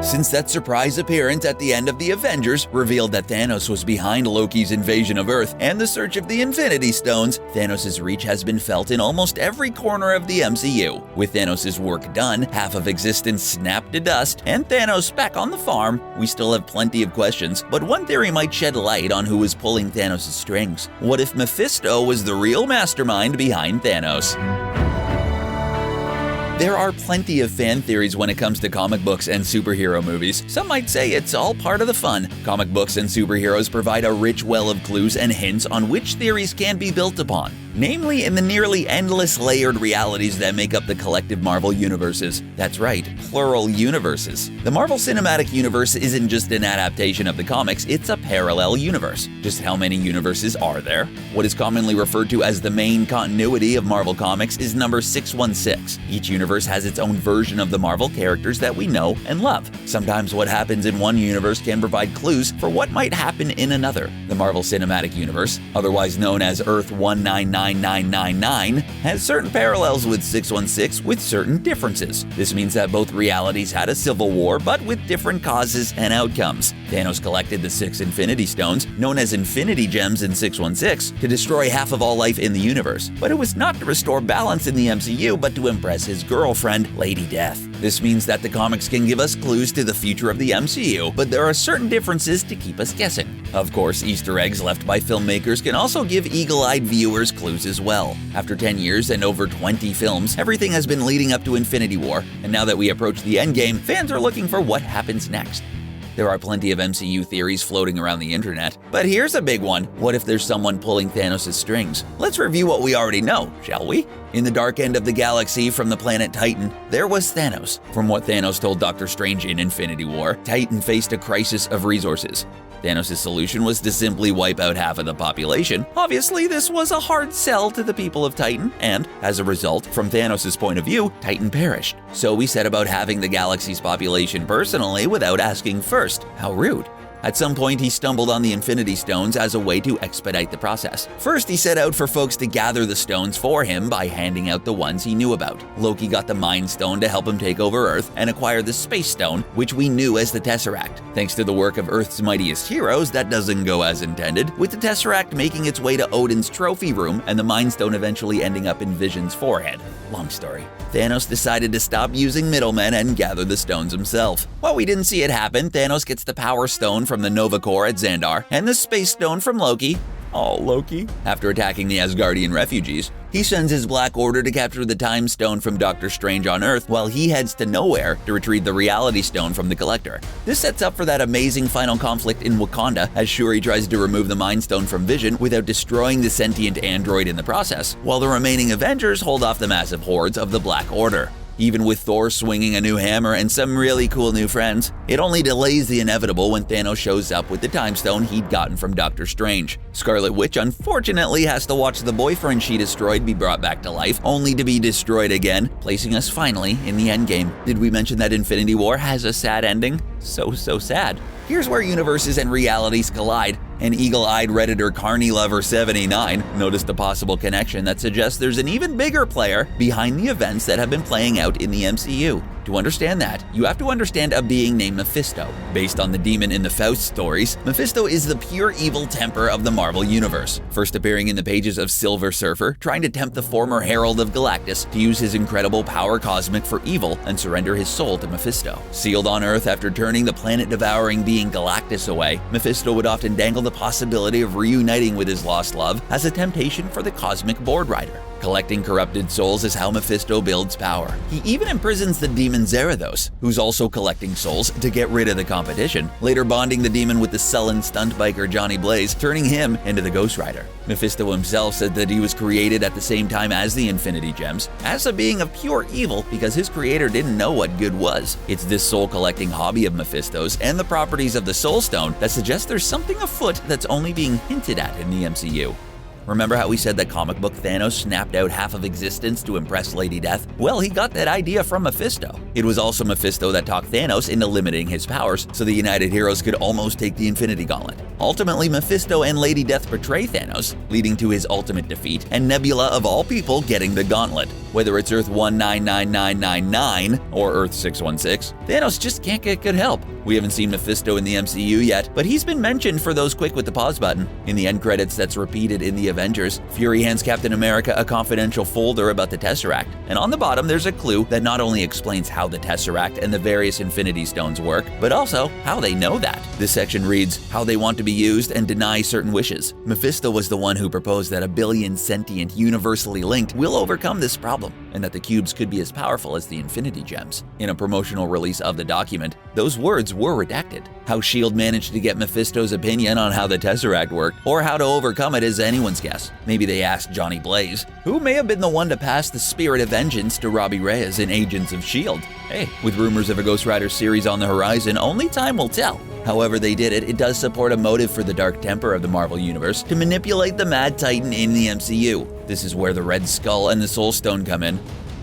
Since that surprise appearance at the end of the Avengers revealed that Thanos was behind Loki's invasion of Earth and the search of the Infinity Stones, Thanos' reach has been felt in almost every corner of the MCU. With Thanos' work done, half of existence snapped to dust, and Thanos back on the farm, we still have plenty of questions, but one theory might shed light on who was pulling Thanos' strings. What if Mephisto was the real mastermind behind Thanos? There are plenty of fan theories when it comes to comic books and superhero movies. Some might say it's all part of the fun. Comic books and superheroes provide a rich well of clues and hints on which theories can be built upon, namely in the nearly endless layered realities that make up the collective Marvel universes. That's right, plural universes. The Marvel Cinematic Universe isn't just an adaptation of the comics, it's a parallel universe. Just how many universes are there? What is commonly referred to as the main continuity of Marvel Comics is number 616. Each universe has its own version of the Marvel characters that we know and love. Sometimes what happens in one universe can provide clues for what might happen in another. The Marvel Cinematic Universe, otherwise known as Earth 199999, has certain parallels with 616 with certain differences. This means that both realities had a civil war, but with different causes and outcomes. Thanos collected the 6 Infinity Stones, known as Infinity Gems in 616, to destroy half of all life in the universe. But it was not to restore balance in the MCU, but to impress his girlfriend, Lady Death. This means that the comics can give us clues to the future of the MCU, but there are certain differences to keep us guessing. Of course, Easter eggs left by filmmakers can also give eagle-eyed viewers clues as well. After 10 years and over 20 films, everything has been leading up to Infinity War, and now that we approach the endgame, fans are looking for what happens next. There are plenty of MCU theories floating around the internet, but here's a big one. What if there's someone pulling Thanos' strings? Let's review what we already know, shall we? In the dark end of the galaxy from the planet Titan, there was Thanos. From what Thanos told Doctor Strange in Infinity War, Titan faced a crisis of resources. Thanos' solution was to simply wipe out half of the population. Obviously, this was a hard sell to the people of Titan, and as a result, from Thanos' point of view, Titan perished. So he set about having the galaxy's population personally without asking first. How rude. At some point, he stumbled on the Infinity Stones as a way to expedite the process. First, he set out for folks to gather the stones for him by handing out the ones he knew about. Loki got the Mind Stone to help him take over Earth and acquire the Space Stone, which we knew as the Tesseract. Thanks to the work of Earth's mightiest heroes, that doesn't go as intended, with the Tesseract making its way to Odin's trophy room and the Mind Stone eventually ending up in Vision's forehead. Long story. Thanos decided to stop using middlemen and gather the stones himself. While we didn't see it happen, Thanos gets the Power Stone from the Nova Corps at Xandar and the Space Stone from Loki. Oh, Loki. After attacking the Asgardian refugees, he sends his Black Order to capture the Time Stone from Doctor Strange on Earth while he heads to Nowhere to retrieve the Reality Stone from the Collector. This sets up for that amazing final conflict in Wakanda as Shuri tries to remove the Mind Stone from Vision without destroying the sentient android in the process, while the remaining Avengers hold off the massive hordes of the Black Order. Even with Thor swinging a new hammer and some really cool new friends, it only delays the inevitable when Thanos shows up with the Time Stone he'd gotten from Doctor Strange. Scarlet Witch unfortunately has to watch the boyfriend she destroyed be brought back to life, only to be destroyed again, placing us finally in the endgame. Did we mention that Infinity War has a sad ending? So sad. Here's where universes and realities collide. An eagle-eyed Redditor Carney Lover 79 noticed a possible connection that suggests there's an even bigger player behind the events that have been playing out in the MCU. To understand that, you have to understand a being named Mephisto. Based on the demon in the Faust stories, Mephisto is the pure evil temper of the Marvel Universe, first appearing in the pages of Silver Surfer, trying to tempt the former Herald of Galactus to use his incredible power cosmic for evil and surrender his soul to Mephisto. Sealed on Earth after turning the planet-devouring being Galactus away, Mephisto would often dangle the possibility of reuniting with his lost love as a temptation for the cosmic board rider. Collecting corrupted souls is how Mephisto builds power. He even imprisons the demon Zarathos, who's also collecting souls to get rid of the competition, later bonding the demon with the sullen stunt biker Johnny Blaze, turning him into the Ghost Rider. Mephisto himself said that he was created at the same time as the Infinity Gems, as a being of pure evil because his creator didn't know what good was. It's this soul-collecting hobby of Mephisto's and the properties of the Soul Stone that suggests there's something afoot that's only being hinted at in the MCU. Remember how we said that comic book Thanos snapped out half of existence to impress Lady Death? Well, he got that idea from Mephisto. It was also Mephisto that talked Thanos into limiting his powers so the United Heroes could almost take the Infinity Gauntlet. Ultimately, Mephisto and Lady Death betray Thanos, leading to his ultimate defeat, and Nebula of all people getting the gauntlet. Whether it's Earth 199999 or Earth 616, Thanos just can't get good help. We haven't seen Mephisto in the MCU yet, but he's been mentioned for those quick with the pause button. In the end credits that's repeated in the Avengers, Fury hands Captain America a confidential folder about the Tesseract, and on the bottom there's a clue that not only explains how the Tesseract and the various Infinity Stones work, but also how they know that. This section reads, how they want to be used and deny certain wishes. Mephisto was the one who proposed that a billion sentient, universally linked will overcome this problem, and that the cubes could be as powerful as the Infinity Gems. In a promotional release of the document, those words were redacted. How S.H.I.E.L.D. managed to get Mephisto's opinion on how the Tesseract worked, or how to overcome it, is anyone's guess. Maybe they asked Johnny Blaze, who may have been the one to pass the spirit of vengeance to Robbie Reyes in Agents of S.H.I.E.L.D. Hey, with rumors of a Ghost Rider series on the horizon, only time will tell. However they did it, it does support a motive for the Dark Temper of the Marvel Universe to manipulate the Mad Titan in the MCU. This is where the Red Skull and the Soul Stone come in.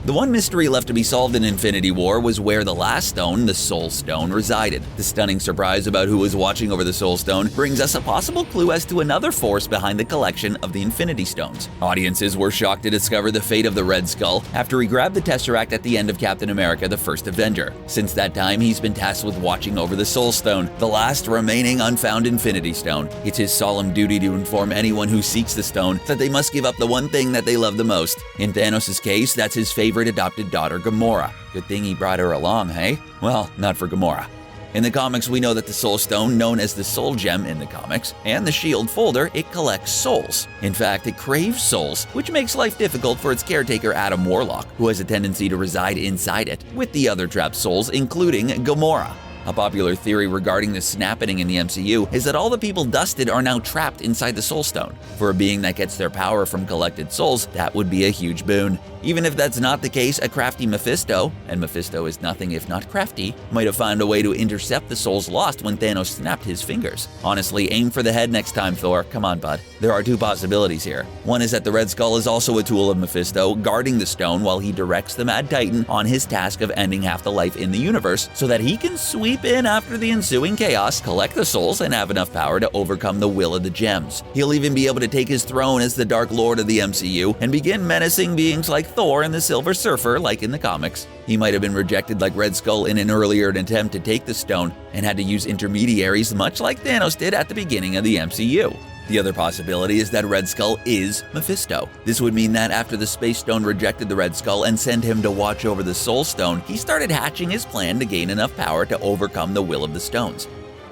The one mystery left to be solved in Infinity War was where the last stone, the Soul Stone, resided. The stunning surprise about who was watching over the Soul Stone brings us a possible clue as to another force behind the collection of the Infinity Stones. Audiences were shocked to discover the fate of the Red Skull after he grabbed the Tesseract at the end of Captain America: The First Avenger. Since that time, he's been tasked with watching over the Soul Stone, the last remaining unfound Infinity Stone. It's his solemn duty to inform anyone who seeks the stone that they must give up the one thing that they love the most. In Thanos' case, that's his favorite adopted daughter, Gamora. Good thing he brought her along, hey? Well, not for Gamora. In the comics, we know that the Soul Stone, known as the Soul Gem in the comics, and the S.H.I.E.L.D. folder, it collects souls. In fact, it craves souls, which makes life difficult for its caretaker, Adam Warlock, who has a tendency to reside inside it, with the other trapped souls, including Gamora. A popular theory regarding this snapping in the MCU is that all the people dusted are now trapped inside the Soul Stone. For a being that gets their power from collected souls, that would be a huge boon. Even if that's not the case, a crafty Mephisto, and Mephisto is nothing if not crafty, might have found a way to intercept the souls lost when Thanos snapped his fingers. Honestly, aim for the head next time, Thor. Come on, bud. There are two possibilities here. One is that the Red Skull is also a tool of Mephisto, guarding the stone while he directs the Mad Titan on his task of ending half the life in the universe so that he can sweep in after the ensuing chaos, collect the souls, and have enough power to overcome the will of the gems. He'll even be able to take his throne as the Dark Lord of the MCU and begin menacing beings like Thor and the Silver Surfer, like in the comics. He might have been rejected like Red Skull in an earlier attempt to take the stone and had to use intermediaries much like Thanos did at the beginning of the MCU. The other possibility is that Red Skull is Mephisto. This would mean that after the Space Stone rejected the Red Skull and sent him to watch over the Soul Stone, he started hatching his plan to gain enough power to overcome the will of the stones.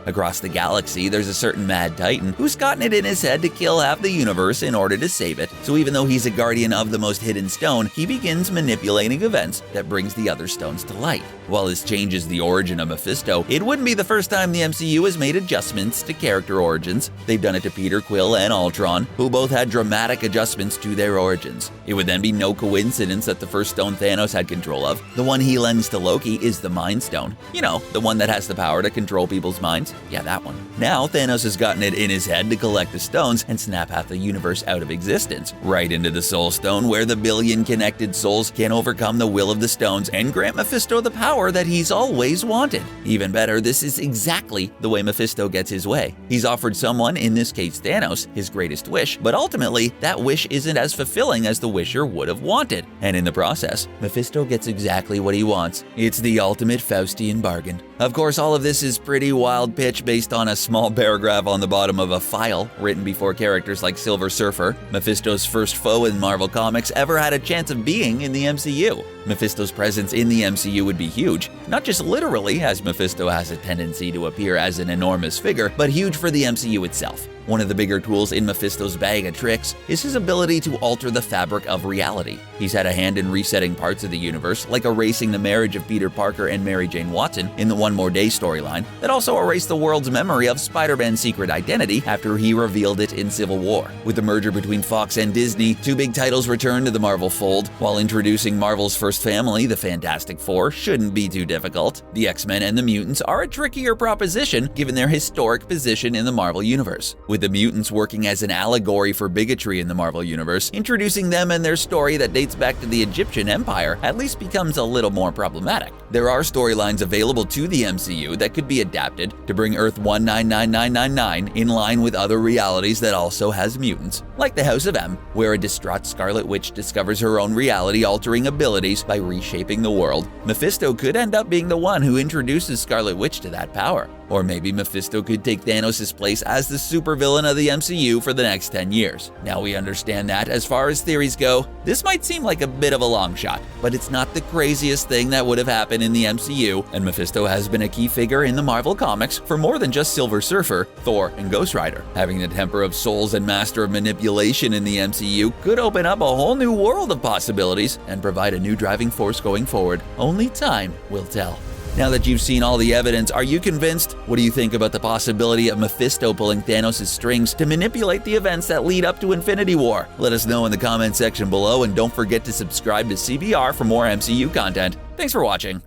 Across the galaxy, there's a certain Mad Titan who's gotten it in his head to kill half the universe in order to save it. So even though he's a guardian of the most hidden stone, he begins manipulating events that brings the other stones to light. While this changes the origin of Mephisto, it wouldn't be the first time the MCU has made adjustments to character origins. They've done it to Peter Quill and Ultron, who both had dramatic adjustments to their origins. It would then be no coincidence that the first stone Thanos had control of, the one he lends to Loki, is the Mind Stone. You know, the one that has the power to control people's minds. Yeah, that one. Now, Thanos has gotten it in his head to collect the stones and snap half the universe out of existence, right into the Soul Stone, where the billion connected souls can overcome the will of the stones and grant Mephisto the power that he's always wanted. Even better, this is exactly the way Mephisto gets his way. He's offered someone, in this case Thanos, his greatest wish, but ultimately, that wish isn't as fulfilling as the wisher would have wanted. And in the process, Mephisto gets exactly what he wants. It's the ultimate Faustian bargain. Of course, all of this is pretty wild pitch based on a small paragraph on the bottom of a file written before characters like Silver Surfer, Mephisto's first foe in Marvel Comics, ever had a chance of being in the MCU. Mephisto's presence in the MCU would be huge, not just literally, as Mephisto has a tendency to appear as an enormous figure, but huge for the MCU itself. One of the bigger tools in Mephisto's bag of tricks is his ability to alter the fabric of reality. He's had a hand in resetting parts of the universe, like erasing the marriage of Peter Parker and Mary Jane Watson in the One More Day storyline, that also erased the world's memory of Spider-Man's secret identity after he revealed it in Civil War. With the merger between Fox and Disney, two big titles return to the Marvel fold, while introducing Marvel's first family, the Fantastic Four, shouldn't be too difficult. The X-Men and the Mutants are a trickier proposition given their historic position in the Marvel Universe. With with the mutants working as an allegory for bigotry in the Marvel Universe, introducing them and their story that dates back to the Egyptian Empire at least becomes a little more problematic. There are storylines available to the MCU that could be adapted to bring Earth 199999 in line with other realities that also has mutants, like the House of M, where a distraught Scarlet Witch discovers her own reality-altering abilities by reshaping the world. Mephisto could end up being the one who introduces Scarlet Witch to that power. Or maybe Mephisto could take Thanos' place as the supervillain of the MCU for the next 10 years. Now we understand that, as far as theories go, this might seem like a bit of a long shot, but it's not the craziest thing that would have happened in the MCU, and Mephisto has been a key figure in the Marvel Comics for more than just Silver Surfer, Thor, and Ghost Rider. Having the Temper of Souls and Master of Manipulation in the MCU could open up a whole new world of possibilities and provide a new driving force going forward. Only time will tell. Now that you've seen all the evidence, are you convinced? What do you think about the possibility of Mephisto pulling Thanos' strings to manipulate the events that lead up to Infinity War? Let us know in the comment section below, and don't forget to subscribe to CBR for more MCU content. Thanks for watching.